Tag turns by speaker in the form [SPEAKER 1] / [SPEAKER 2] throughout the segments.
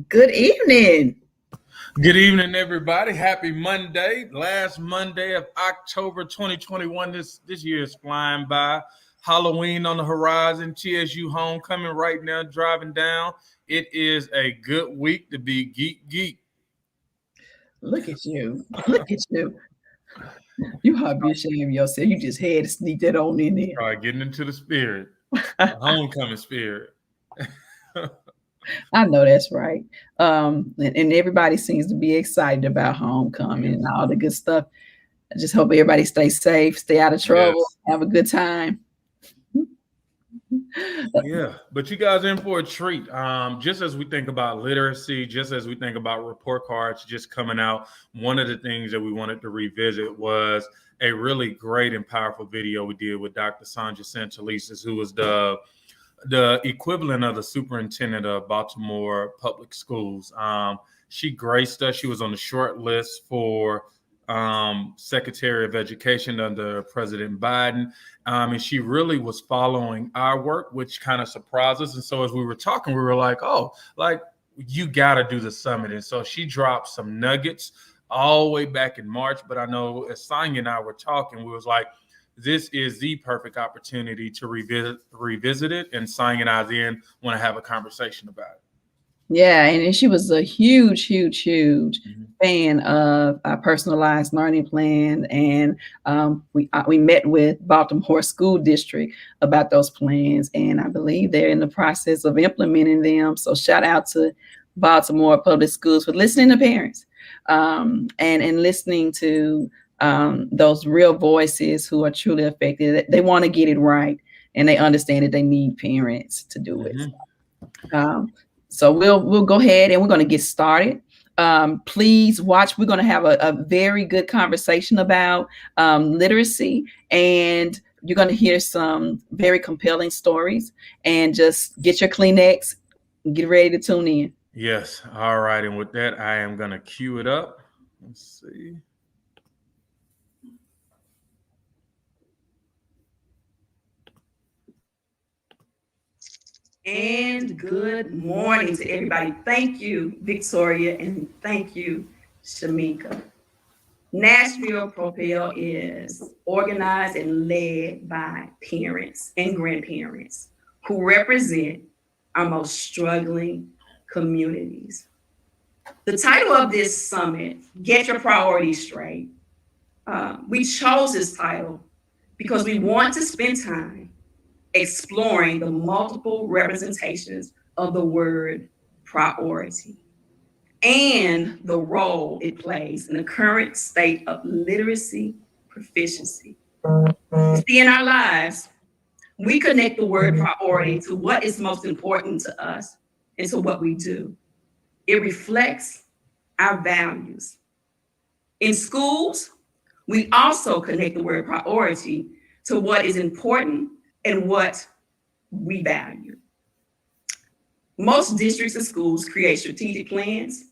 [SPEAKER 1] Good evening.
[SPEAKER 2] Good evening, everybody. Happy Monday. Last Monday of October 2021. This year is flying by. Halloween on the horizon. TSU homecoming right now, driving down. It is a good week to be geek.
[SPEAKER 1] Look at you. Look at you. You ought to be ashamed of yourself. You just had to sneak that on in there.
[SPEAKER 2] All right, getting into the spirit, the homecoming spirit.
[SPEAKER 1] I know that's right. And everybody seems to be excited about homecoming and all the good stuff. I just hope everybody stays safe, stay out of trouble, have a good time.
[SPEAKER 2] Yeah, but you guys are in for a treat. Just as we think about literacy, just as we think about report cards just coming out, one of the things that we wanted to revisit was a really great and powerful video we did with Dr. Sonja Santelises, who was the equivalent of the superintendent of Baltimore Public Schools. She graced us. She was on the short list for Secretary of Education under President Biden. And she really was following our work, which kind of surprised us. And so as we were talking, we were like, oh, like, you got to do the summit. And so she dropped some nuggets all the way back in March. But I know as Sonja and I were talking, we was like, this is the perfect opportunity to revisit it. And Sonja and I then want to have a conversation about it.
[SPEAKER 1] Yeah, and she was a huge fan of our personalized learning plan, and we met with Baltimore School District about those plans, and I believe they're in the process of implementing them. So shout out to Baltimore Public Schools for listening to parents, and listening to those real voices who are truly affected. They want to get it right, and they understand that they need parents to do it. So we'll go ahead and we're going to get started. Please watch. We're going to have a very good conversation about literacy, and you're going to hear some very compelling stories. And just get your Kleenex and get ready to tune in.
[SPEAKER 2] Yes. All right. And with that, I am going to cue it up. Let's see.
[SPEAKER 3] And good morning to everybody. Thank you, Victoria, and thank you, Shamika. Nashville PROPEL is organized and led by parents and grandparents who represent our most struggling communities. The title of this summit, Get Your Priorities Straight. We chose this title because we want to spend time exploring the multiple representations of the word priority and the role it plays in the current state of literacy proficiency. See, in our lives, we connect the word priority to what is most important to us and to what we do. It reflects our values. In schools, we also connect the word priority to what is important and what we value. Most districts and schools create strategic plans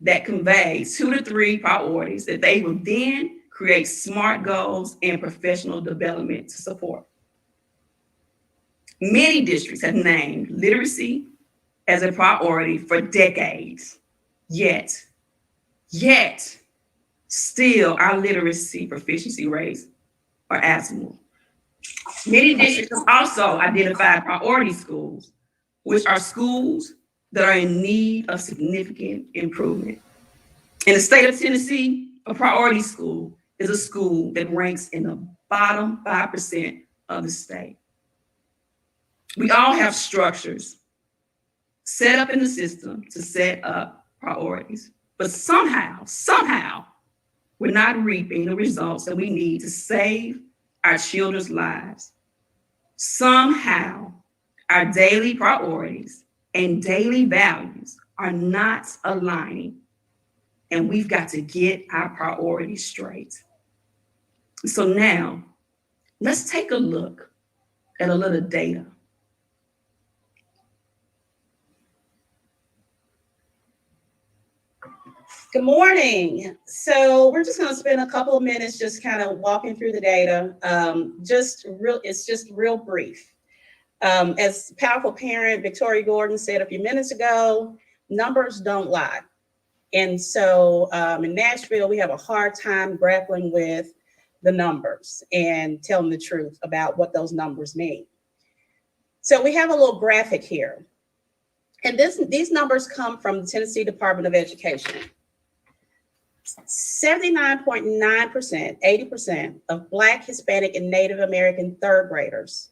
[SPEAKER 3] that convey 2 to 3 priorities that they will then create SMART goals and professional development to support. Many districts have named literacy as a priority for decades, yet, still our literacy proficiency rates are abysmal. Many districts have also identified priority schools, which are schools that are in need of significant improvement. In the state of Tennessee, a priority school is a school that ranks in the bottom 5% of the state. We all have structures set up in the system to set up priorities, but somehow, we're not reaping the results that we need to save our children's lives. Somehow, our daily priorities and daily values are not aligning, and we've got to get our priorities straight. So now, let's take a look at a little data.
[SPEAKER 4] Good morning. So we're just going to spend a couple of minutes just kind of walking through the data. It's just real brief. As powerful parent Victoria Gordon said a few minutes ago, numbers don't lie. And so in Nashville, we have a hard time grappling with the numbers and telling the truth about what those numbers mean. So we have a little graphic here. And these numbers come from the Tennessee Department of Education. 79.9%, 80% of Black, Hispanic, and Native American third graders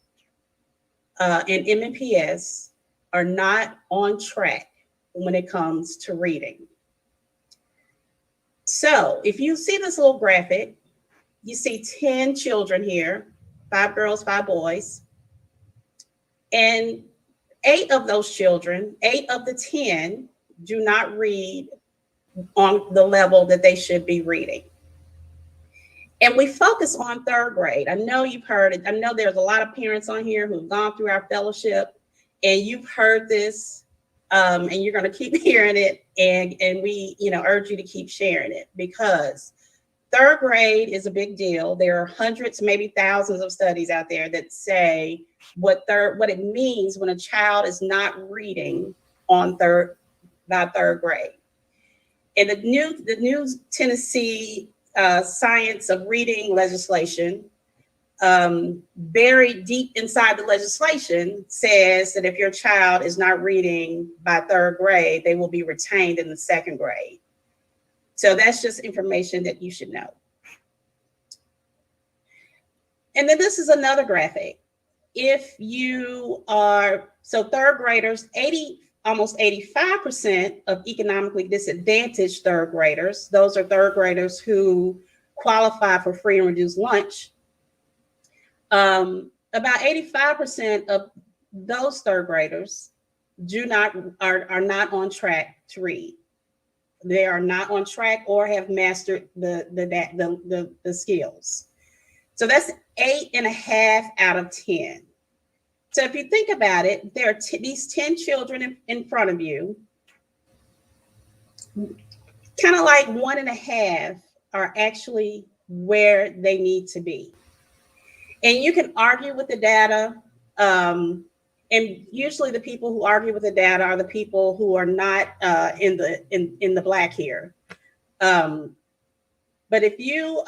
[SPEAKER 4] in MNPS are not on track when it comes to reading. So if you see this little graphic, you see 10 children here, 5 girls, 5 boys, and 8 of those children, 8 of the 10 do not read on the level that they should be reading. And we focus on third grade. I know you've heard it. I know there's a lot of parents on here who've gone through our fellowship, and you've heard this, and you're going to keep hearing it. And we, urge you to keep sharing it, because third grade is a big deal. There are hundreds, maybe thousands of studies out there that say what it means when a child is not reading by third grade. And the new Tennessee Science of Reading legislation, buried deep inside the legislation, says that if your child is not reading by third grade, they will be retained in the second grade. So that's just information that you should know. And then this is another graphic. If you are, so third graders, almost 85% of economically disadvantaged third graders, those are third graders who qualify for free and reduced lunch. About 85% of those third graders are not on track to read. They are not on track or have mastered the skills. So that's 8.5 out of 10. So if you think about it, there are these 10 children in front of you, kind of like 1.5 are actually where they need to be. And you can argue with the data. And usually the people who argue with the data are the people who are not in the Black here. But if you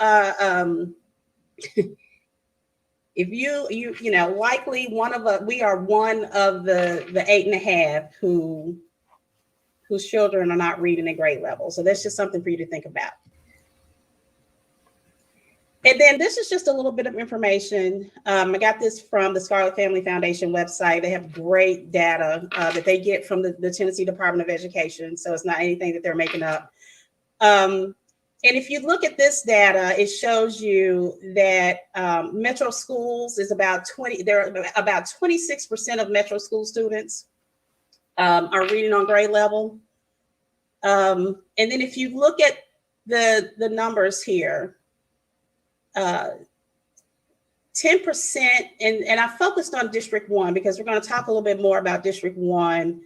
[SPEAKER 4] likely we are one of the 8.5 whose children are not reading at grade level. So that's just something for you to think about. And then this is just a little bit of information. I got this from the Scarlett Family Foundation website. They have great data that they get from the Tennessee Department of Education. So it's not anything that they're making up. And if you look at this data, it shows you that Metro schools is about 26% of Metro school students are reading on grade level. And then if you look at the numbers here, 10%, and I focused on District 1 because we're going to talk a little bit more about District 1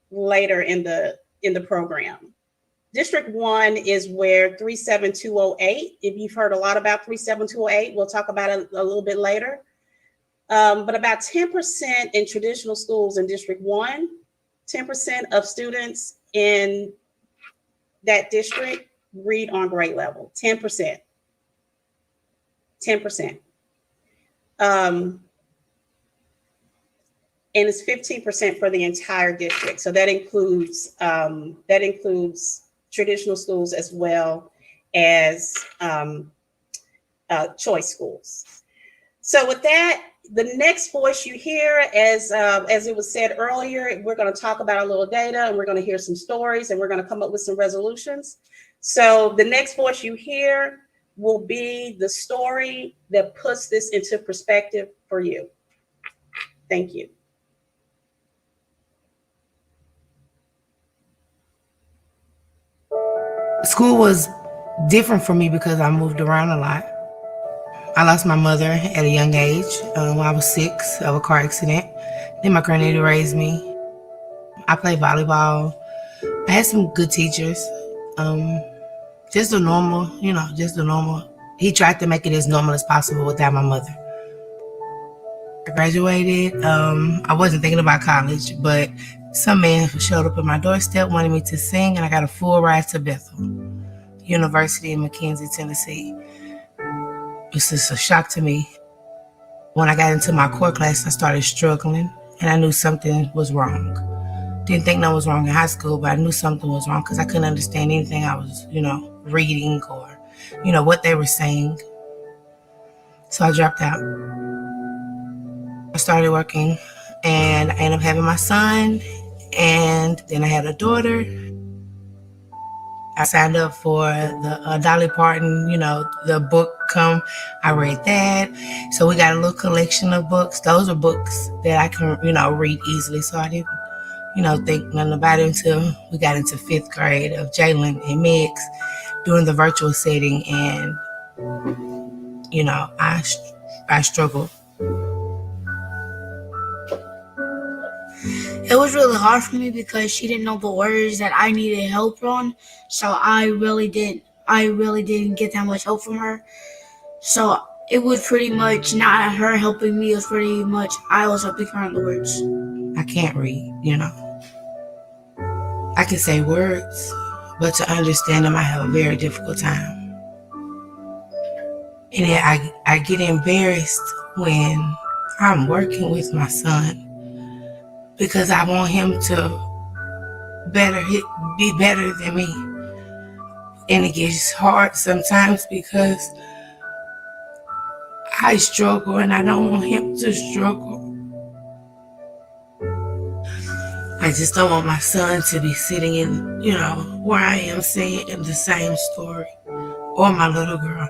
[SPEAKER 4] later in the program. District 1 is where 37208, if you've heard a lot about 37208, we'll talk about it a little bit later. But about 10% in traditional schools in District 1, 10% of students in that district read on grade level, 10%. 10%. And it's 15% for the entire district. So that includes traditional schools as well as choice schools. So with that, the next voice you hear, as it was said earlier, we're going to talk about a little data, and we're going to hear some stories, and we're going to come up with some resolutions. So the next voice you hear will be the story that puts this into perspective for you. Thank you.
[SPEAKER 5] School was different for me because I moved around a lot. I lost my mother at a young age when I was 6 of a car accident. Then my granddaddy raised me. I played volleyball. I had some good teachers. Just the normal, just the normal. He tried to make it as normal as possible without my mother. I graduated. I wasn't thinking about college, but Some man showed up at my doorstep, wanted me to sing, and I got a full ride to Bethel University in McKenzie, Tennessee. It was just a shock to me. When I got into my core class, I started struggling, and I knew something was wrong. Didn't think nothing was wrong in high school, but I knew something was wrong because I couldn't understand anything I was, reading or, what they were saying. So I dropped out. I started working, and I ended up having my son, and then I had a daughter. I signed up for the Dolly Parton, the book come. I read that. So we got a little collection of books. Those are books that I can, read easily. So I didn't, think nothing about it until we got into 5th grade of Jalen and Megs doing the virtual setting. And, I struggled.
[SPEAKER 6] It was really hard for me because she didn't know the words that I needed help on. So I really didn't get that much help from her. So it was pretty much not her helping me. It was pretty much I was helping her on the words.
[SPEAKER 5] I can't read, I can say words, but to understand them, I have a very difficult time. And I get embarrassed when I'm working with my son because I want him to be better than me. And it gets hard sometimes because I struggle and I don't want him to struggle. I just don't want my son to be sitting in, where I am saying the same story, or my little girl.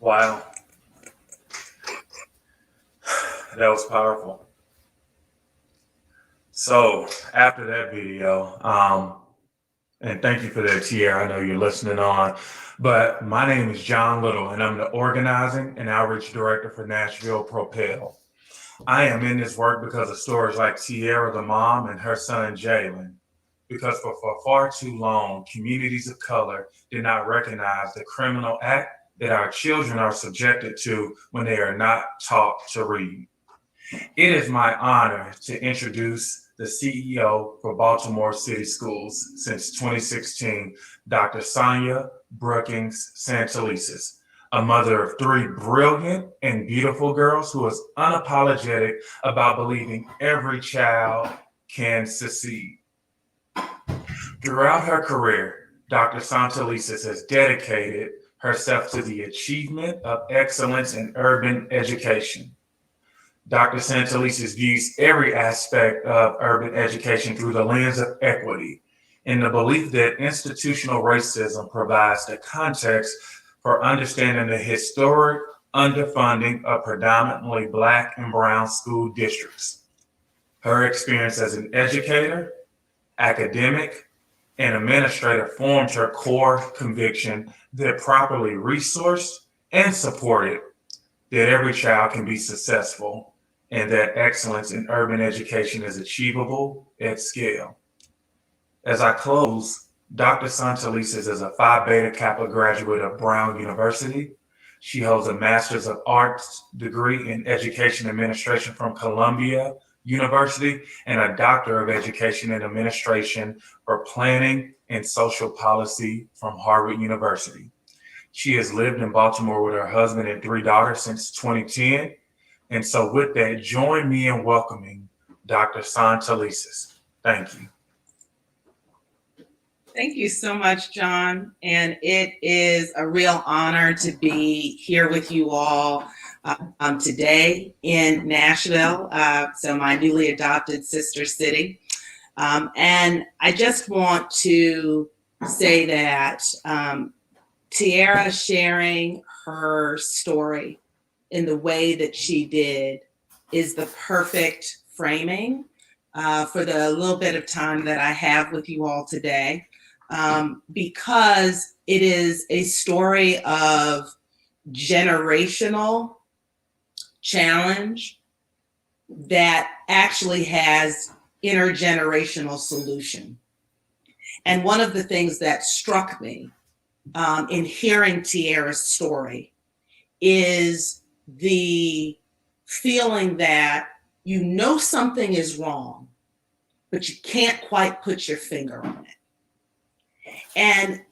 [SPEAKER 2] Wow. That was powerful. So after that video, and thank you for that, Tierra. I know you're listening on, but my name is John Little, and I'm the Organizing and Outreach Director for Nashville PROPEL. I am in this work because of stories like Tierra, the mom, and her son, Jalen. Because for far too long, communities of color did not recognize the criminal act that our children are subjected to when they are not taught to read. It is my honor to introduce the CEO for Baltimore City Schools since 2016, Dr. Sonja Santelises, a mother of 3 brilliant and beautiful girls who is unapologetic about believing every child can succeed. Throughout her career, Dr. Santelises has dedicated herself to the achievement of excellence in urban education. Dr. Santelises views every aspect of urban education through the lens of equity, in the belief that institutional racism provides the context for understanding the historic underfunding of predominantly Black and brown school districts. Her experience as an educator, academic, and administrator formed her core conviction that properly resourced and supported, that every child can be successful, and that excellence in urban education is achievable at scale. As I close, Dr. Santelises is a Phi Beta Kappa graduate of Brown University. She holds a Master's of Arts degree in Education Administration from Columbia University and a Doctor of Education and Administration for Planning and Social Policy from Harvard University. She has lived in Baltimore with her husband and 3 daughters since 2010. And so with that, join me in welcoming Dr. Santelises. Thank you.
[SPEAKER 7] Thank you so much, John. And it is a real honor to be here with you all today in Nashville, so my newly adopted sister city. And I just want to say that Tierra sharing her story in the way that she did is the perfect framing for the little bit of time that I have with you all today, because it is a story of generational challenge that actually has intergenerational solution. And one of the things that struck me in hearing Tiara's story is the feeling that you know something is wrong, but you can't quite put your finger on it. And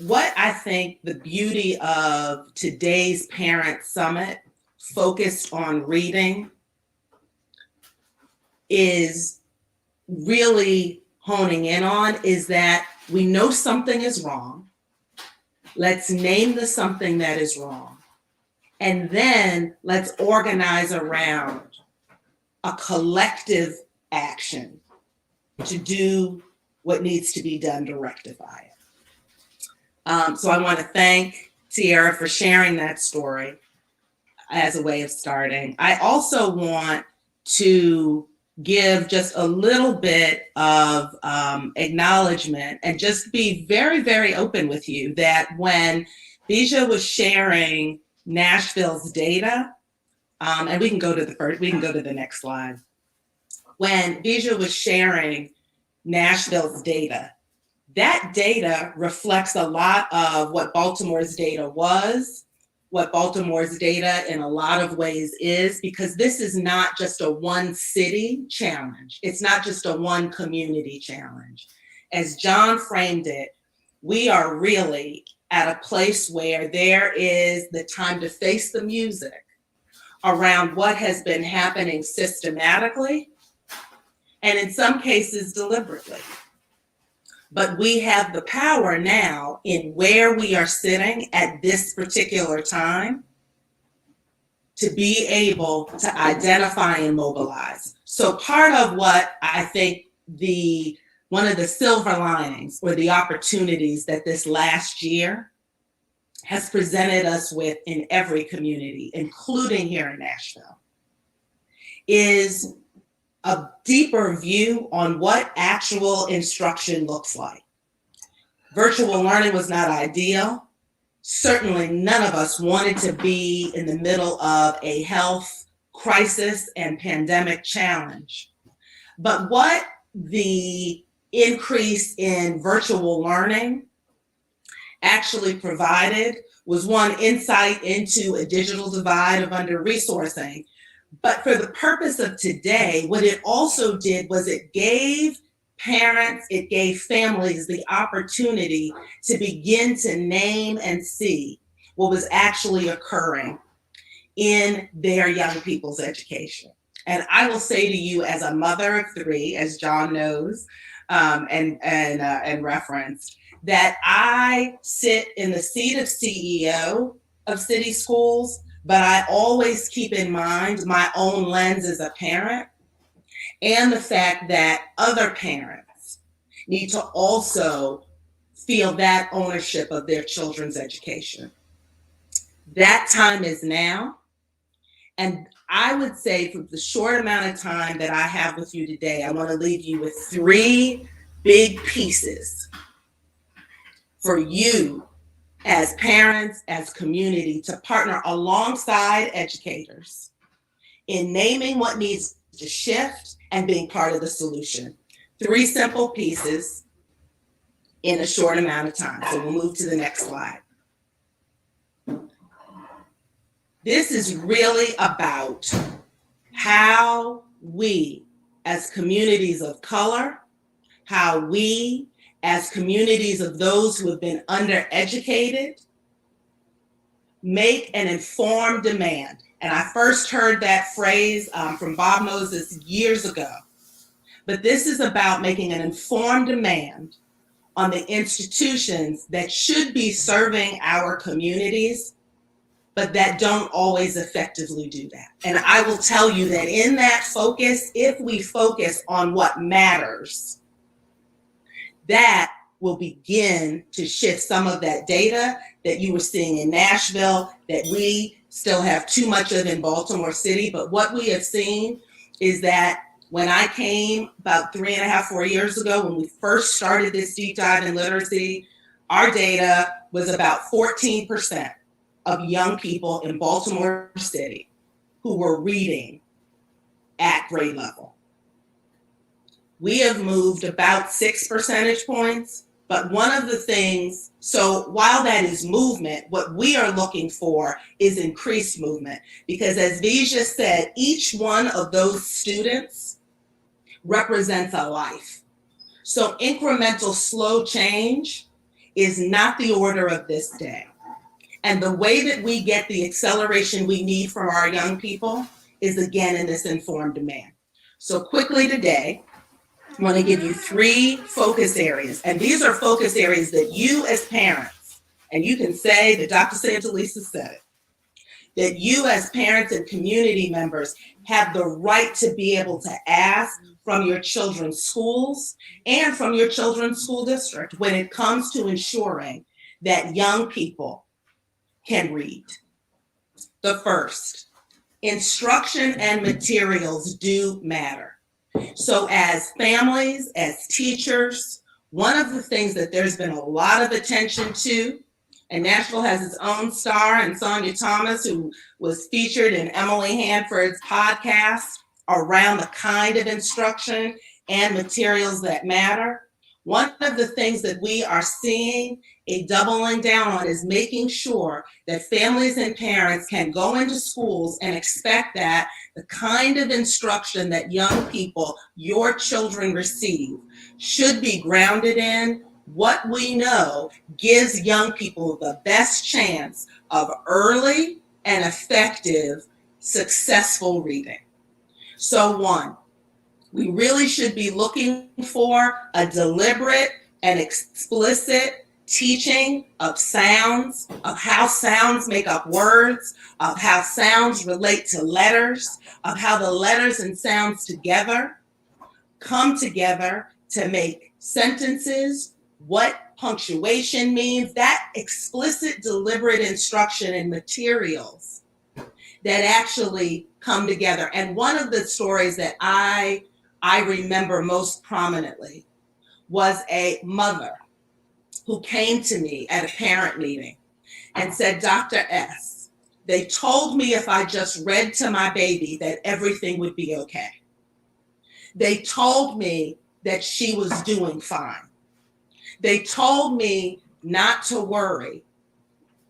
[SPEAKER 7] what I think the beauty of today's Parent Summit focused on reading is really honing in on is that we know something is wrong. Let's name the something that is wrong. And then let's organize around a collective action to do what needs to be done to rectify it. So I want to thank Tiara for sharing that story as a way of starting. I also want to give just a little bit of acknowledgement and just be very, very open with you that when Bijah was sharing Nashville's data, and we can go to the next slide. When Bijah was sharing Nashville's data, that data reflects a lot of what Baltimore's data was, what Baltimore's data in a lot of ways is, because this is not just a one city challenge. It's not just a one community challenge. As John framed it, we are really at a place where there is the time to face the music around what has been happening systematically and in some cases deliberately. But we have the power now in where we are sitting at this particular time to be able to identify and mobilize. So part of what I think one of the silver linings or the opportunities that this last year has presented us with in every community, including here in Nashville, is a deeper view on what actual instruction looks like. Virtual learning was not ideal. Certainly none of us wanted to be in the middle of a health crisis and pandemic challenge. But what the increase in virtual learning actually provided was one insight into a digital divide of under-resourcing. But for the purpose of today, what it also did was it gave parents, it gave families the opportunity to begin to name and see what was actually occurring in their young people's education. And I will say to you, as a mother of three, as John knows and referenced, that I sit in the seat of CEO of city schools, but I always keep in mind my own lens as a parent and the fact that other parents need to also feel that ownership of their children's education. That time is now. And I would say for the short amount of time that I have with you today, I want to leave you with three big pieces for you as parents, as community, to partner alongside educators in naming what needs to shift and being part of the solution. Three simple pieces in a short amount of time. So we'll move to the next slide. This is really about how we as communities of color, how we as communities of those who have been undereducated, make an informed demand. And I first heard that phrase from Bob Moses years ago. But this is about making an informed demand on the institutions that should be serving our communities, but that don't always effectively do that. And I will tell you that in that focus, if we focus on what matters, that will begin to shift some of that data that you were seeing in Nashville, that we still have too much of in Baltimore City. But what we have seen is that when I came about 3.5, 4 years ago, when we first started this deep dive in literacy, our data was about 14%. of young people in Baltimore City who were reading at grade level. We have moved about 6 percentage points, but one of the things, so while that is movement, what we are looking for is increased movement, because as Vija said, each one of those students represents a life. So incremental slow change is not the order of this day. And the way that we get the acceleration we need from our young people is again in this informed demand. So quickly today, I want to give you 3 focus areas. And these are focus areas that you as parents, and you can say that Dr. Santelises said it, that you as parents and community members have the right to be able to ask from your children's schools and from your children's school district when it comes to ensuring that young people can read. The first, instruction and materials do matter. So as families, as teachers, one of the things that there's been a lot of attention to, and Nashville has its own star, and Sonja Thomas, who was featured in Emily Hanford's podcast around the kind of instruction and materials that matter. One of the things that we are seeing a doubling down on is making sure that families and parents can go into schools and expect that the kind of instruction that young people, your children receive, should be grounded in what we know gives young people the best chance of early and effective, successful reading. So 1, we really should be looking for a deliberate and explicit teaching of sounds, of how sounds make up words, of how sounds relate to letters, of how the letters and sounds together come together to make sentences, what punctuation means, that explicit, deliberate instruction and materials that actually come together. And one of the stories that I remember most prominently was a mother who came to me at a parent meeting and said, Dr. S, they told me if I just read to my baby that everything would be okay. They told me that she was doing fine. They told me not to worry,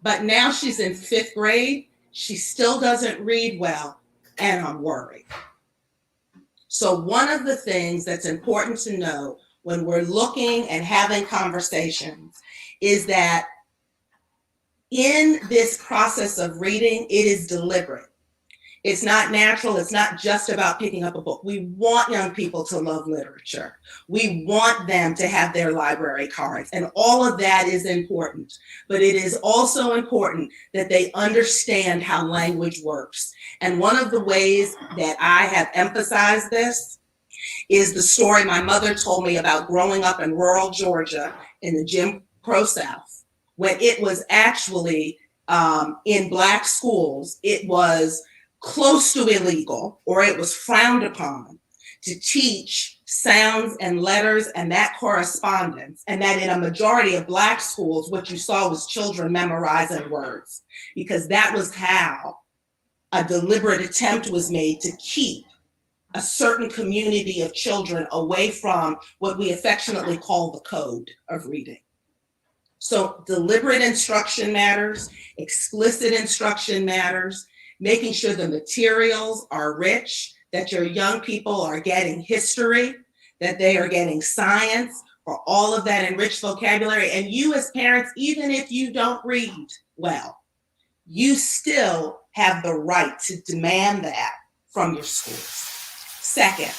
[SPEAKER 7] but now she's in 5th grade, she still doesn't read well, and I'm worried. So one of the things that's important to know when we're looking and having conversations is that in this process of reading, it is deliberate. It's not natural. It's not just about picking up a book. We want young people to love literature. We want them to have their library cards, and all of that is important. But it is also important that they understand how language works. And one of the ways that I have emphasized this is the story my mother told me about growing up in rural Georgia in the Jim Crow South, when it was actually in Black schools, it was close to illegal, or it was frowned upon to teach sounds and letters and that correspondence, and that in a majority of Black schools, what you saw was children memorizing words, because that was how a deliberate attempt was made to keep a certain community of children away from what we affectionately call the code of reading. So deliberate instruction matters, explicit instruction matters, making sure the materials are rich, that your young people are getting history, that they are getting science, for all of that enriched vocabulary. And you as parents, even if you don't read well, you still have the right to demand that from your schools. Second,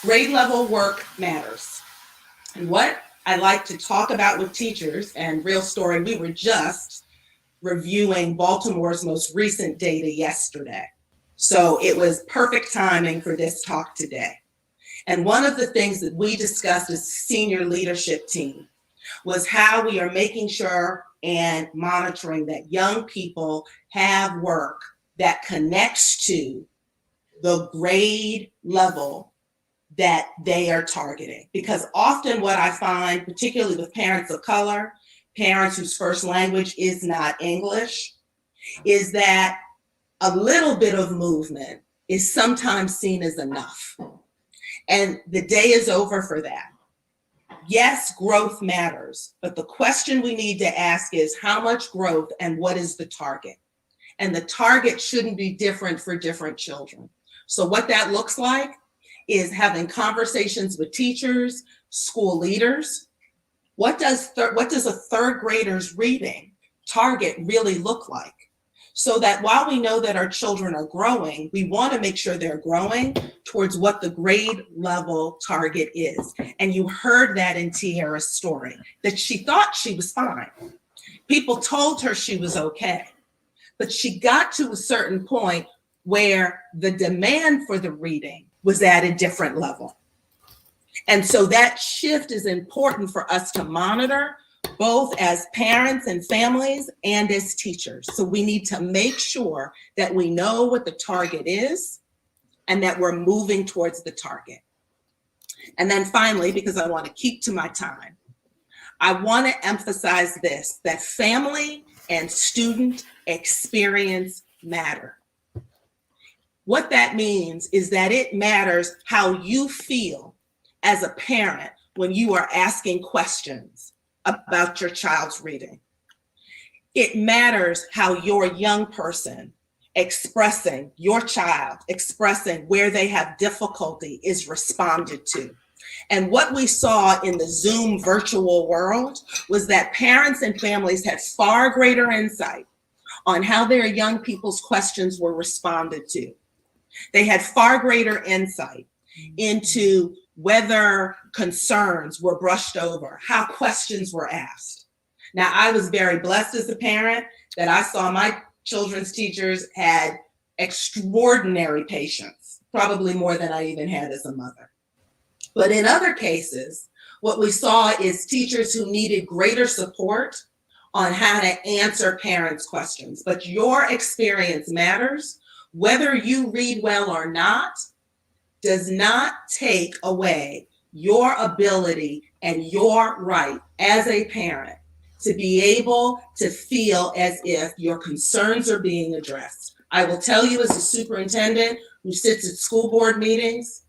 [SPEAKER 7] grade level work matters. And what I like to talk about with teachers, and real story, we were just reviewing Baltimore's most recent data yesterday. So it was perfect timing for this talk today. And one of the things that we discussed as senior leadership team was how we are making sure and monitoring that young people have work that connects to the grade level that they are targeting. Because often what I find, particularly with parents of color, parents whose first language is not English, is that a little bit of movement is sometimes seen as enough. And the day is over for that. Yes, growth matters, but the question we need to ask is how much growth and what is the target? And the target shouldn't be different for different children. So what that looks like is having conversations with teachers, school leaders. What does a third grader's reading target really look like? So that while we know that our children are growing, we want to make sure they're growing towards what the grade level target is. And you heard that in Tiara's story, that she thought she was fine. People told her she was okay, but she got to a certain point where the demand for the reading was at a different level. And so that shift is important for us to monitor, both as parents and families and as teachers. So we need to make sure that we know what the target is and that we're moving towards the target. And then finally, because I want to keep to my time, I want to emphasize this, that family and student experience matter. What that means is that it matters how you feel as a parent when you are asking questions about your child's reading. It matters how your young person expressing, your child expressing where they have difficulty is responded to. And what we saw in the Zoom virtual world was that parents and families had far greater insight on how their young people's questions were responded to. They had far greater insight into whether concerns were brushed over, how questions were asked. Now, I was very blessed as a parent that I saw my children's teachers had extraordinary patience, probably more than I even had as a mother. But in other cases, what we saw is teachers who needed greater support on how to answer parents' questions. But your experience matters. Whether you read well or not does not take away your ability and your right as a parent to be able to feel as if your concerns are being addressed. I will tell you, as a superintendent who sits at school board meetings,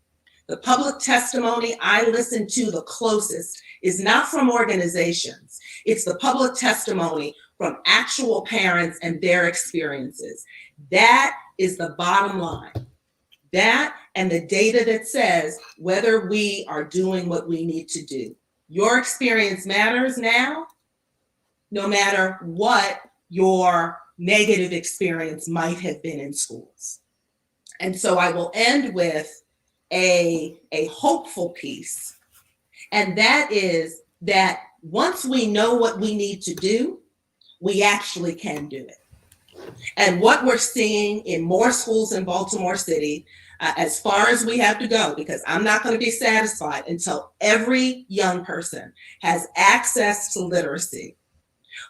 [SPEAKER 7] the public testimony I listen to the closest is not from organizations. It's the public testimony from actual parents and their experiences. That is the bottom line. That and the data that says whether we are doing what we need to do. Your experience matters now, no matter what your negative experience might have been in schools. And so I will end with a hopeful piece. And that is that once we know what we need to do, we actually can do it. And what we're seeing in more schools in Baltimore City, as far as we have to go, because I'm not going to be satisfied until every young person has access to literacy.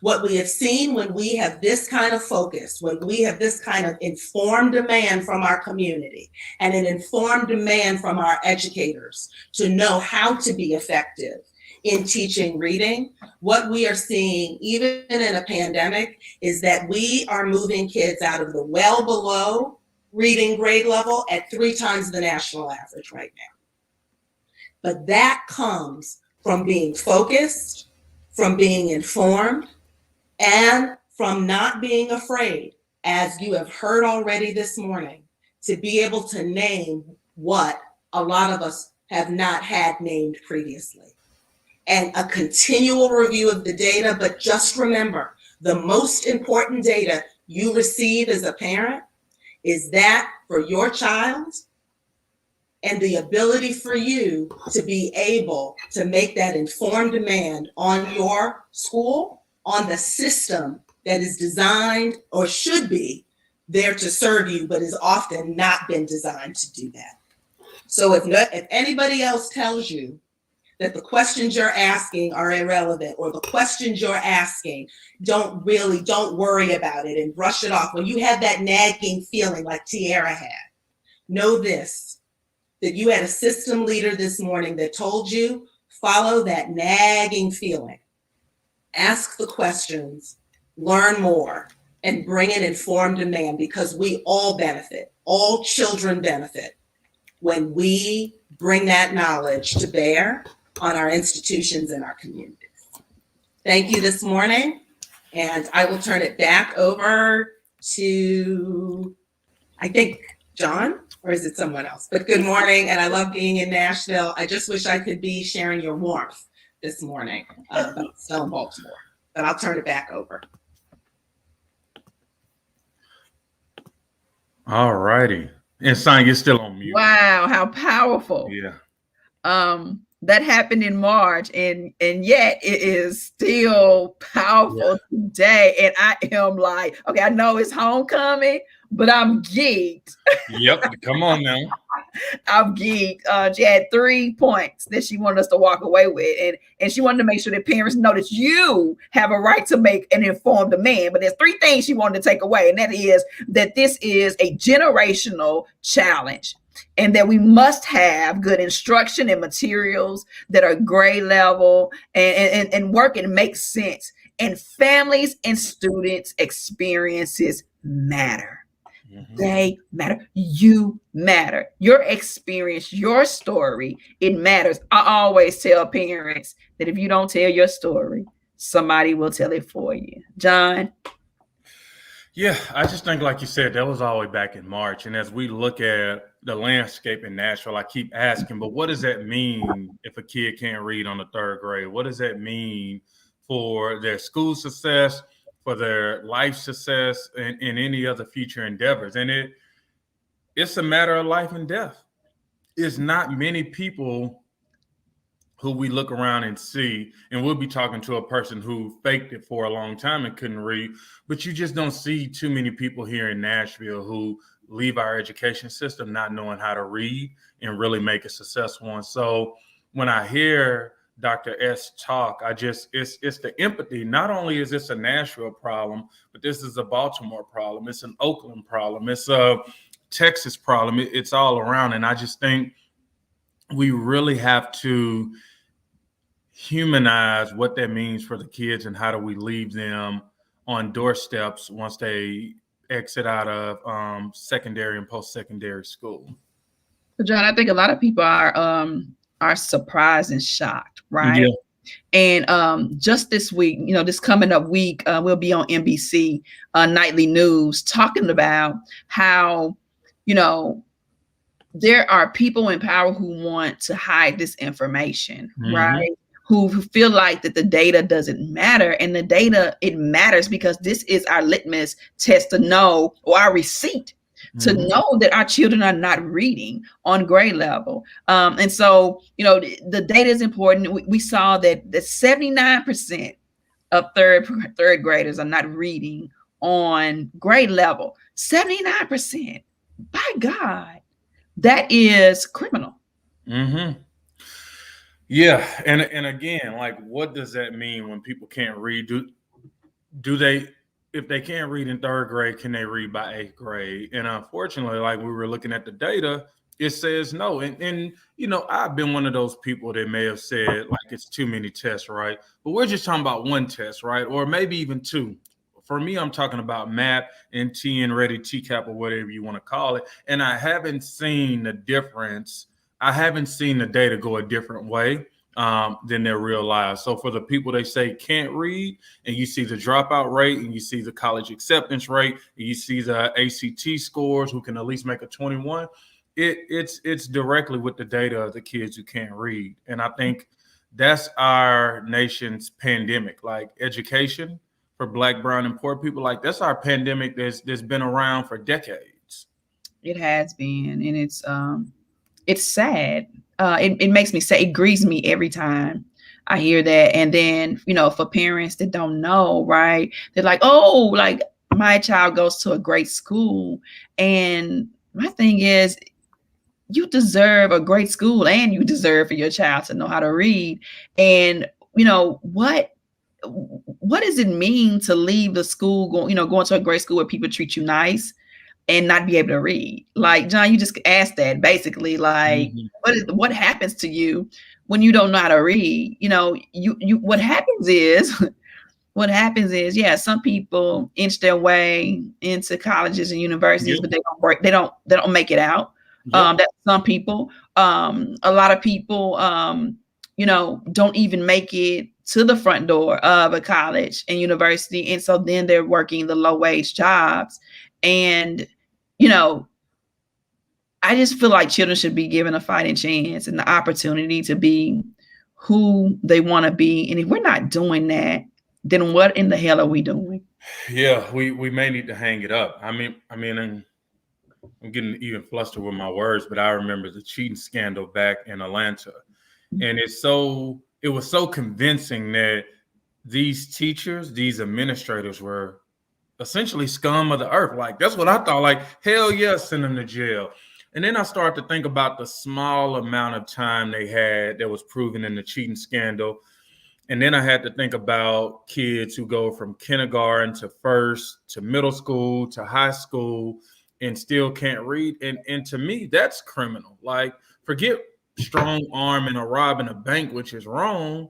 [SPEAKER 7] What we have seen when we have this kind of focus, when we have this kind of informed demand from our community and an informed demand from our educators to know how to be effective in teaching reading, what we are seeing, even in a pandemic, is that we are moving kids out of the well below reading grade level at 3 times the national average right now. But that comes from being focused, from being informed, and from not being afraid, as you have heard already this morning, to be able to name what a lot of us have not had named previously. And a continual review of the data, but just remember, the most important data you receive as a parent is that for your child and the ability for you to be able to make that informed demand on your school, on the system that is designed or should be there to serve you, but has often not been designed to do that. So if anybody else tells you that the questions you're asking are irrelevant, or the questions you're asking don't worry about it and brush it off, when you have that nagging feeling like Tiara had, know this, that you had a system leader this morning that told you, follow that nagging feeling. Ask the questions, learn more, and bring an informed demand, because we all benefit, all children benefit when we bring that knowledge to bear on our institutions and our communities. Thank you this morning, and I will turn it back over to, I think, John, or is it someone else? But good morning, and I love being in Nashville. I just wish I could be sharing your warmth this morning, but it's still in Baltimore. But I'll turn it back over.
[SPEAKER 2] All righty. And Sonja, you're still on mute.
[SPEAKER 1] Wow, how powerful.
[SPEAKER 2] Yeah.
[SPEAKER 1] That happened in March, and yet it is still powerful today. And I am like, okay, I know it's homecoming, but I'm geeked.
[SPEAKER 2] Yep. Come on now.
[SPEAKER 1] I'm geeked. She had 3 points that she wanted us to walk away with, and she wanted to make sure that parents know that you have a right to make an informed demand. But there's 3 things she wanted to take away, and that is that this is a generational challenge, and that we must have good instruction and materials that are grade level and work and make sense. And families and students' experiences matter. They matter. You matter. Your experience, your story, it matters. I always tell parents that if you don't tell your story, somebody will tell it for you. John?
[SPEAKER 2] Yeah, I just think, like you said, that was all the way back in March. And as we look at the landscape in Nashville, I keep asking, but what does that mean if a kid can't read on the 3rd grade? What does that mean for their school success, for their life success, and any other future endeavors? And it's a matter of life and death. It's not many people who we look around and see, and we'll be talking to a person who faked it for a long time and couldn't read, but you just don't see too many people here in Nashville who leave our education system not knowing how to read and really make a successful one. So when I hear Dr. S talk, it's the empathy. Not only is this a Nashville problem, but this is a Baltimore problem. It's an Oakland problem. It's a Texas problem. It's all around. And I just think we really have to humanize what that means for the kids, and how do we leave them on doorsteps once they exit out of secondary and post-secondary school.
[SPEAKER 1] John, I think a lot of people are surprised and shocked, right?
[SPEAKER 2] Yeah.
[SPEAKER 1] And just this week, this coming up week, we'll be on NBC Nightly News talking about how, there are people in power who want to hide this information, right? Who feel like that the data doesn't matter, and the data, it matters because this is our litmus test to know, or our receipt to know that our children are not reading on grade level. And so, the data is important. We saw that 79% of third graders are not reading on grade level. 79%. By God, that is criminal.
[SPEAKER 2] Yeah, and again, like, what does that mean when people can't read? Do they, if they can't read in 3rd grade, can they read by 8th grade? And unfortunately, like, we were looking at the data, it says no. And I've been one of those people that may have said, like, it's too many tests, right? But we're just talking about 1 test, right? Or maybe even 2. For me, I'm talking about MAP and TN Ready, TCAP, or whatever you want to call it. And I haven't seen the difference. I haven't seen the data go a different way than their real lives. So for the people they say can't read, and you see the dropout rate, and you see the college acceptance rate, and you see the ACT scores who can at least make a 21, it's directly with the data of the kids who can't read. And I think that's our nation's pandemic, like education for Black, brown, and poor people. Like, that's our pandemic that's been around for decades.
[SPEAKER 1] It has been, and it's sad. It makes me sad. It grieves me every time I hear that. And then, for parents that don't know, right? They're like, oh, like, my child goes to a great school. And my thing is, you deserve a great school, and you deserve for your child to know how to read. And, what does it mean to leave the school, going to a great school where people treat you nice and not be able to read? Like, John, you just asked that basically, like, what happens to you when you don't know how to read? What happens is what happens is, yeah, some people inch their way into colleges and universities, but they don't work. They don't make it out. That's some people. A lot of people, don't even make it to the front door of a college and university, and so then they're working the low wage jobs. And I just feel like children should be given a fighting chance and the opportunity to be who they want to be. And if we're not doing that, then what in the hell are we doing?
[SPEAKER 2] Yeah, we may need to hang it up. I mean, and I'm getting even flustered with my words, but I remember the cheating scandal back in Atlanta. And it was so convincing that these teachers, these administrators were essentially scum of the earth. Like, that's what I thought. Like, hell yeah, send them to jail. And then I started to think about the small amount of time they had that was proven in the cheating scandal. And then I had to think about kids who go from kindergarten to first to middle school to high school and still can't read. And to me, that's criminal. Like, forget strong arm and a robbing a bank, which is wrong.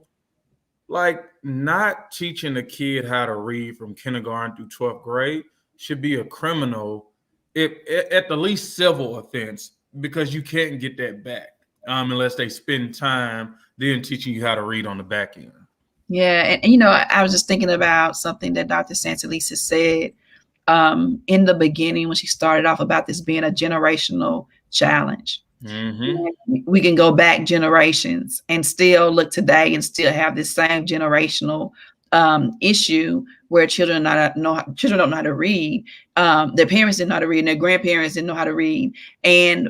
[SPEAKER 2] Like, not teaching a kid how to read from kindergarten through 12th grade should be a criminal, at the least civil offense, because you can't get that back unless they spend time then teaching you how to read on the back end.
[SPEAKER 1] Yeah, and I was just thinking about something that Dr. Santelises said in the beginning when she started off about this being a generational challenge. Mm-hmm. We can go back generations and still look today and still have this same generational issue where children don't know how to read. Their parents didn't know how to read, and their grandparents didn't know how to read. And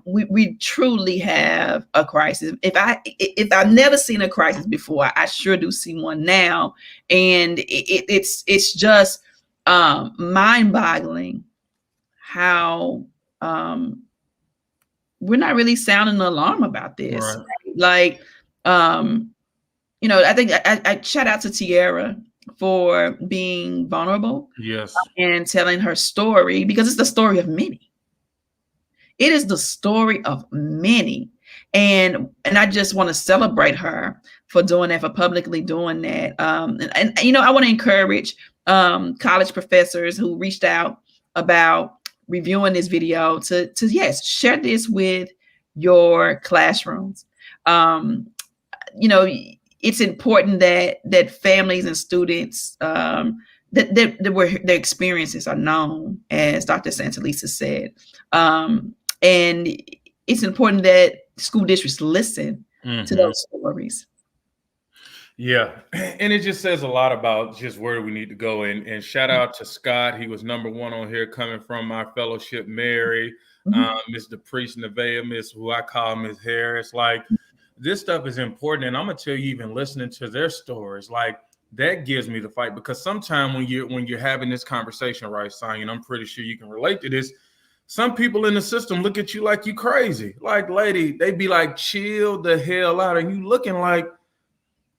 [SPEAKER 1] we truly have a crisis. If I've never seen a crisis before, I sure do see one now. And it's just mind-boggling how we're not really sounding an alarm about this.
[SPEAKER 2] Right.
[SPEAKER 1] Like, I think I shout out to Tiara for being vulnerable.
[SPEAKER 2] Yes.
[SPEAKER 1] And telling her story, because it's the story of many. It is the story of many. And I just want to celebrate her for doing that, for publicly doing that. And I want to encourage college professors who reached out about reviewing this video to yes, share this with your classrooms. It's important that families and students that their experiences are known, as Dr. Santelises said, and it's important that school districts listen to those stories.
[SPEAKER 2] Yeah, and it just says a lot about just where we need to go. And shout out to Scott. He was number one on here, coming from my fellowship, Mary, Miss DePriest Nevaeh, Miss, who I call Miss Harris. Like, this stuff is important. And I'm going to tell you, even listening to their stories, like, that gives me the fight. Because sometimes when you're having this conversation, right, Sonja, and I'm pretty sure you can relate to this, some people in the system look at you like you crazy. Like, lady, they be like, chill the hell out. And you looking like,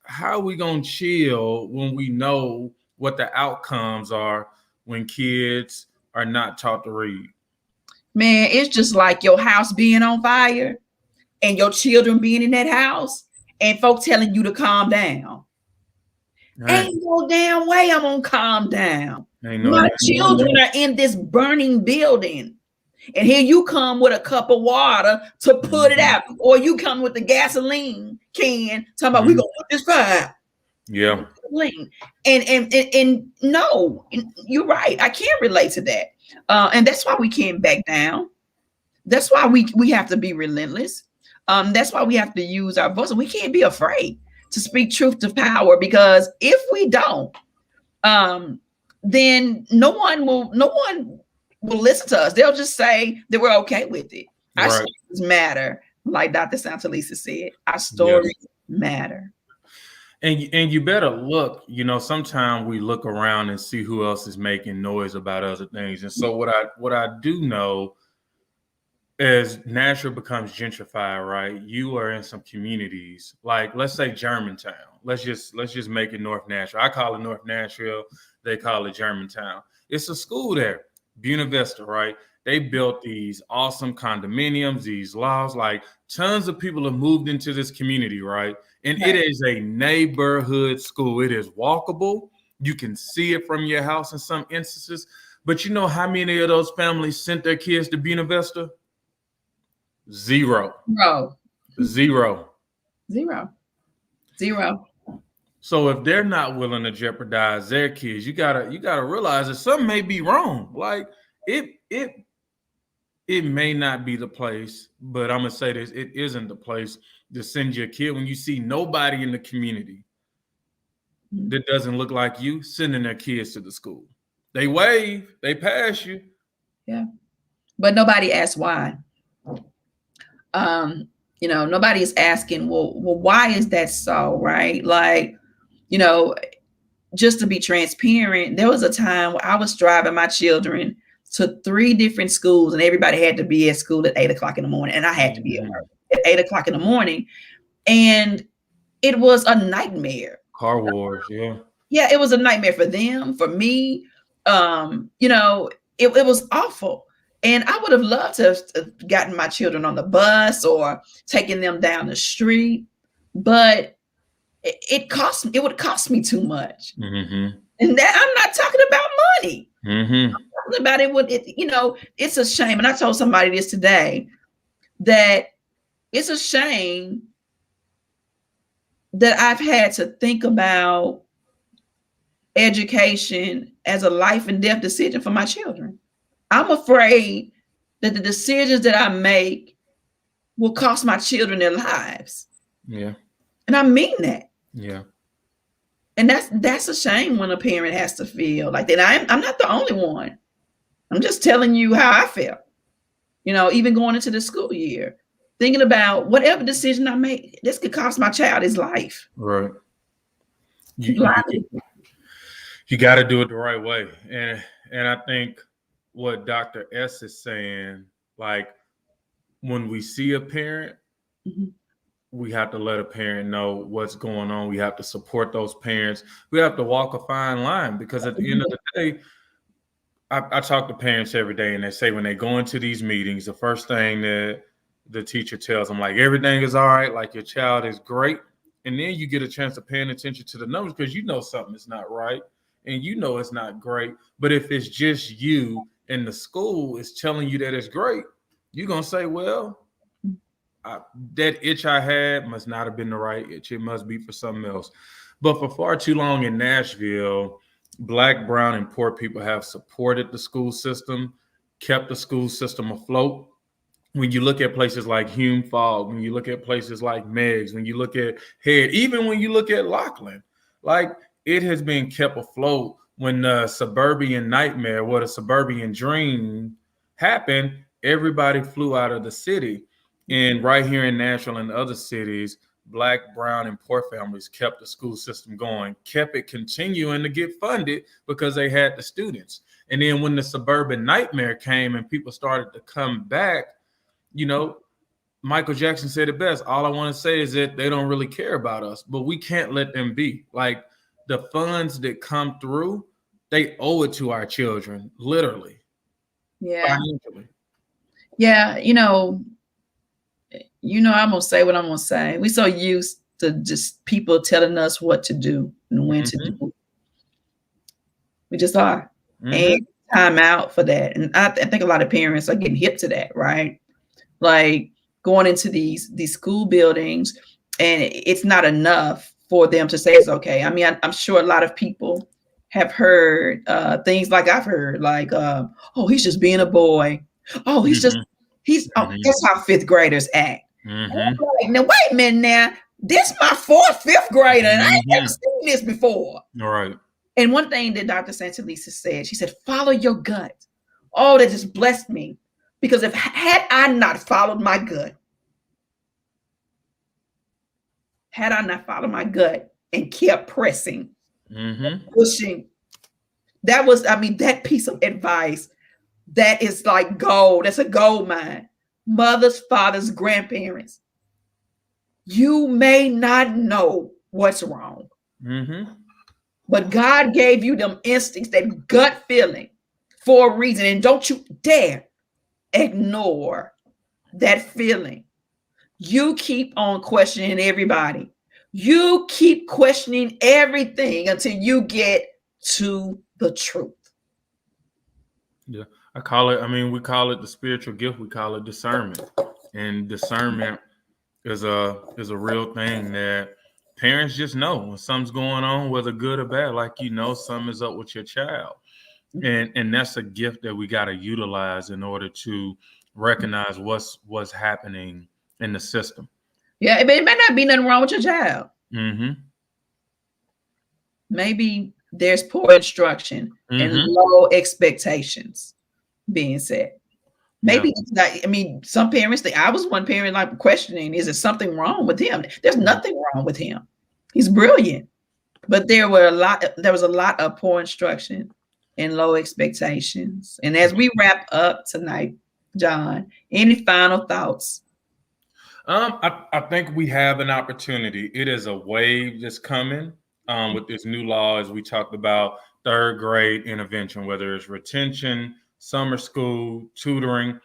[SPEAKER 2] how are we going to chill when we know what the outcomes are when kids are not taught to read?
[SPEAKER 1] Man, it's just like your house being on fire and your children being in that house and folks telling you to calm down. Right. Ain't no damn way I'm going to calm down. My children are in this burning building. And here you come with a cup of water to put it out. Or you come with the gasoline can talking about, we're going to put this fire.
[SPEAKER 2] Yeah.
[SPEAKER 1] And no, you're right. I can't relate to that. And that's why we can't back down. That's why we have to be relentless. That's why we have to use our voice. We can't be afraid to speak truth to power, because if we don't, then no one will listen to us. They'll just say that we're okay with it. Our stories matter, like Dr. Santelises said. Our stories matter.
[SPEAKER 2] And you better look. Sometimes we look around and see who else is making noise about other things. And so what I do know, as Nashville becomes gentrified, right? You are in some communities, like, let's say Germantown. Let's just make it North Nashville. I call it North Nashville. They call it Germantown. It's a school there. Buena Vista, right? They built these awesome condominiums, these laws, like, tons of people have moved into this community, right? And it is a neighborhood school. It is walkable. You can see it from your house in some instances. But you know how many of those families sent their kids to Buena Vista? Zero.
[SPEAKER 1] Zero.
[SPEAKER 2] So if they're not willing to jeopardize their kids, you gotta realize that something may be wrong. Like it may not be the place, but I'm gonna say this: it isn't the place to send your kid when you see nobody in the community that doesn't look like you sending their kids to the school. They wave, they pass you.
[SPEAKER 1] Yeah. But nobody asks why. Nobody is asking, well, why is that so, right? Like, just to be transparent, there was a time where I was driving my children to 3 different schools and everybody had to be at school at 8:00 in the morning. And I had to be at work at 8:00 in the morning. And it was a nightmare.
[SPEAKER 2] Car wars, yeah.
[SPEAKER 1] Yeah, it was a nightmare for them, for me. It was awful. And I would have loved to have gotten my children on the bus or taken them down the street, but it would cost me too much.
[SPEAKER 2] Mm-hmm.
[SPEAKER 1] And that I'm not talking about money.
[SPEAKER 2] Mm-hmm.
[SPEAKER 1] I'm talking about it's a shame. And I told somebody this today, that it's a shame that I've had to think about education as a life and death decision for my children. I'm afraid that the decisions that I make will cost my children their lives.
[SPEAKER 2] Yeah.
[SPEAKER 1] And I mean that.
[SPEAKER 2] Yeah.
[SPEAKER 1] And that's a shame when a parent has to feel like that. I'm not the only one. I'm just telling you how I felt. Even going into the school year, thinking about whatever decision I make, this could cost my child his life.
[SPEAKER 2] Right. You got to do it the right way. And I think what Dr. S is saying, like, when we see a parent, we have to let a parent know what's going on. We have to support those parents. We have to walk a fine line, because at the end of the day, I talk to parents every day, and they say when they go into these meetings, the first thing that the teacher tells them, like, everything is all right, like your child is great. And then you get a chance of paying attention to the numbers, because something is not right and it's not great. But if it's just you and the school is telling you that it's great, you're going to say, well, that itch I had must not have been the right itch. It must be for something else. But for far too long in Nashville, Black, brown, and poor people have supported the school system, kept the school system afloat. When you look at places like Hume Fogg, when you look at places like Meigs, when you look at Head, even when you look at Lockland, like, it has been kept afloat. When the suburban nightmare, what a suburban dream happened, everybody flew out of the city. And right here in Nashville and other cities, Black, brown, and poor families kept the school system going, kept it continuing to get funded because they had the students. And then when the suburban nightmare came and people started to come back, Michael Jackson said it best. All I want to say is that they don't really care about us, but we can't let them be. Like, the funds that come through, they owe it to our children, literally.
[SPEAKER 1] Yeah.
[SPEAKER 2] Financially.
[SPEAKER 1] Yeah. I'm going to say what I'm going to say. We're so used to just people telling us what to do and when to do. We just are. And time out for that. And I think a lot of parents are getting hip to that, right? Like, going into these school buildings, and it's not enough for them to say it's okay. I mean, I'm sure a lot of people have heard things like I've heard, like, oh, he's just being a boy. Oh, that's how 5th graders act. Like, now, wait a minute now. This is my 4th, 5th grader, and I ain't never seen this before.
[SPEAKER 2] All right.
[SPEAKER 1] And one thing that Dr. Santelises said, she said, follow your gut. Oh, that just blessed me. Because had I not followed my gut and kept pressing, pushing, that piece of advice, that is like gold. That's a gold mine. Mothers, fathers, grandparents, you may not know what's wrong, but God gave you them instincts, that gut feeling, for a reason. And don't you dare ignore that feeling. You keep on questioning everybody. You keep questioning everything until you get to the truth.
[SPEAKER 2] Yeah, we call it the spiritual gift. We call it discernment, and discernment is a real thing that parents just know when something's going on, whether good or bad. Like, something is up with your child, and that's a gift that we got to utilize in order to recognize what's happening in the system.
[SPEAKER 1] Yeah, it may not be nothing wrong with your child.
[SPEAKER 2] Mm-hmm.
[SPEAKER 1] Maybe there's poor instruction and low expectations being set. Maybe it's not, some parents think, I was one parent like questioning, is there something wrong with him? There's nothing wrong with him. He's brilliant. But there was a lot of poor instruction and low expectations. And as we wrap up tonight, John, any final thoughts?
[SPEAKER 2] I think we have an opportunity. It is a wave that's coming with this new law, as we talked about, third grade intervention, whether it's retention, summer school, tutoring.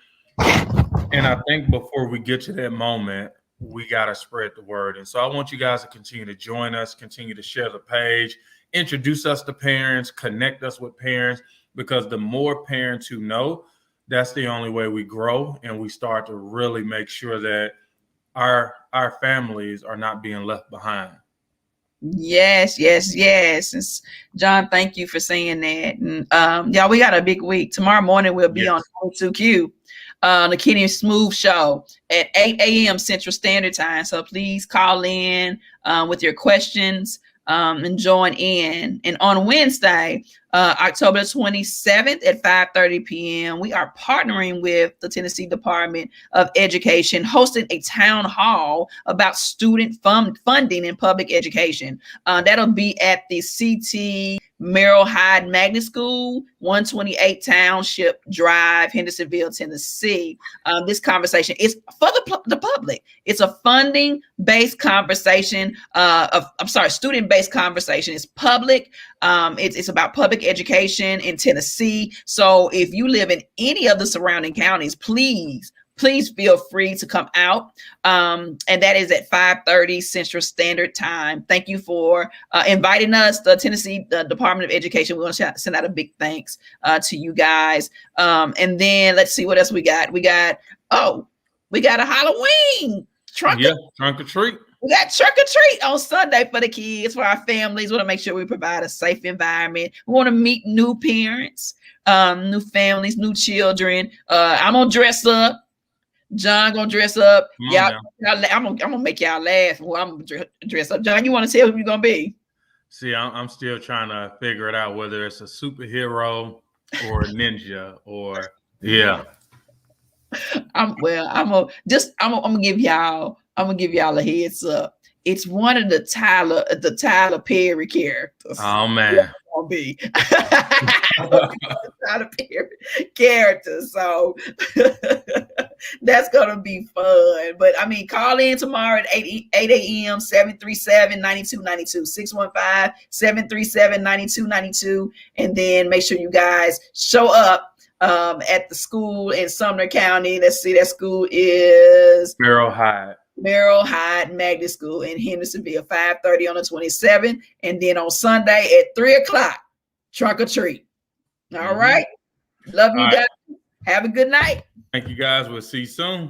[SPEAKER 2] And I think before we get to that moment, we got to spread the word. And so I want you guys to continue to join us, continue to share the page, introduce us to parents, connect us with parents, because the more parents who know, that's the only way we grow and we start to really make sure that our families are not being left behind.
[SPEAKER 1] Yes. John, thank you for saying that. And y'all, we got a big week. Tomorrow morning we'll be on 22Q, the Kenny Smooth Show at 8 a.m. Central Standard Time. So please call in with your questions and join in. And on Wednesday, October 27th at 5:30 p.m., we are partnering with the Tennessee Department of Education, hosting a town hall about student funding in public education. That'll be at the CT Merrill Hyde Magnet School, 128 Township Drive, Hendersonville, Tennessee. This conversation is for the public. It's a funding-based conversation. Student-based conversation. It's public. It's about public education in Tennessee. So if you live in any of the surrounding counties, please feel free to come out. And that is at 5:30 Central Standard Time. Thank you for inviting us, the Tennessee Department of Education. We want to send out a big thanks to you guys. And then let's see what else we got. We got a Halloween trunk
[SPEAKER 2] or treat.
[SPEAKER 1] We got trick or treat on Sunday for the kids, for our families. We want to make sure we provide a safe environment. We want to meet new parents, new families, new children. I'm gonna dress up. John gonna dress up. I'm gonna make y'all laugh. Well, I'm gonna dress up. John, you want to tell who you're gonna be?
[SPEAKER 2] See, I'm still trying to figure it out, whether it's a superhero or a ninja or
[SPEAKER 1] I'm gonna give y'all a heads up. It's one of the Tyler Perry characters.
[SPEAKER 2] Oh man.
[SPEAKER 1] Gonna be Tyler Perry character. So that's gonna be fun. But call in tomorrow at 8 a.m. 737-9292, 615-737-9292, and then make sure you guys show up at the school in Sumner County. Let's see, that school is
[SPEAKER 2] Merrill Hyde
[SPEAKER 1] Magnet School in Hendersonville, 5:30 on the 27th, and then on Sunday at 3:00, trunk or treat. All right. Love you guys. Have a good night.
[SPEAKER 2] Thank you guys. We'll see you soon.